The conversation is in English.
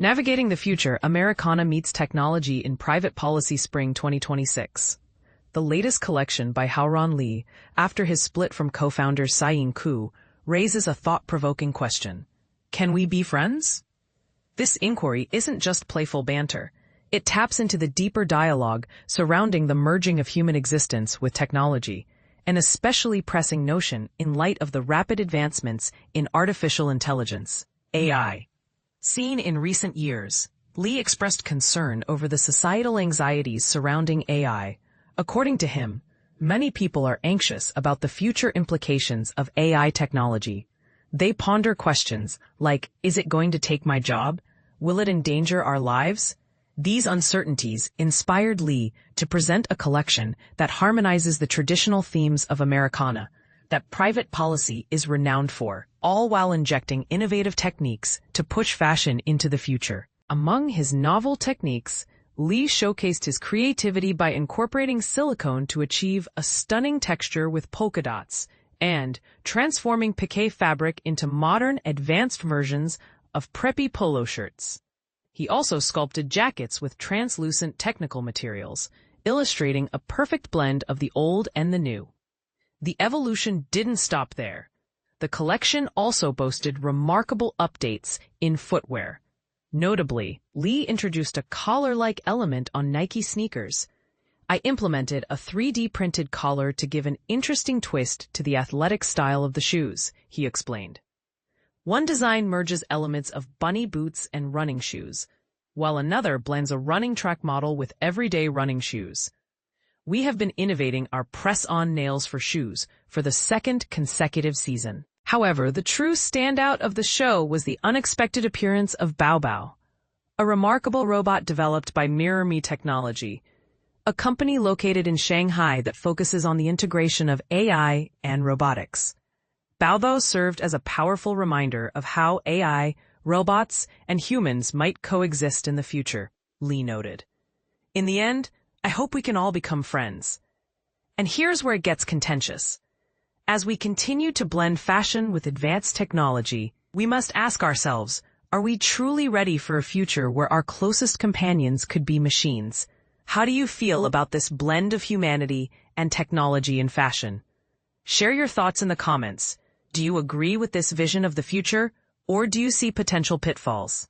Navigating the Future, Americana Meets Technology in Private Policy Spring 2026. The latest collection by Haoran Li, after his split from co-founders Sayin Ku, raises a thought-provoking question. Can we be friends? This inquiry isn't just playful banter. It taps into the deeper dialogue surrounding the merging of human existence with technology, an especially pressing notion in light of the rapid advancements in artificial intelligence, AI. Seen in recent years, Li expressed concern over the societal anxieties surrounding AI. According to him, many people are anxious about the future implications of AI technology. They ponder questions like, is it going to take my job? Will it endanger our lives? These uncertainties inspired Li to present a collection that harmonizes the traditional themes of Americana, that private policy is renowned for, all while injecting innovative techniques to push fashion into the future. Among his novel techniques, Li showcased his creativity by incorporating silicone to achieve a stunning texture with polka dots, and transforming piqué fabric into modern, advanced versions of preppy polo shirts. He also sculpted jackets with translucent technical materials, illustrating a perfect blend of the old and the new. The evolution didn't stop there. The collection also boasted remarkable updates in footwear. Notably, Li introduced a collar-like element on Nike sneakers. I implemented a 3D printed collar to give an interesting twist to the athletic style of the shoes, he explained. One design merges elements of bunny boots and running shoes, while another blends a running track model with everyday running shoes. We have been innovating our press-on nails for shoes for the second consecutive season. However, the true standout of the show was the unexpected appearance of Baobao, a remarkable robot developed by MirrorMe Technology, a company located in Shanghai that focuses on the integration of AI and robotics. Baobao served as a powerful reminder of how AI, robots, and humans might coexist in the future, Li noted. In the end, I hope we can all become friends. And here's where it gets contentious. As we continue to blend fashion with advanced technology, we must ask ourselves, are we truly ready for a future where our closest companions could be machines? How do you feel about this blend of humanity and technology in fashion? Share your thoughts in the comments. Do you agree with this vision of the future, or do you see potential pitfalls?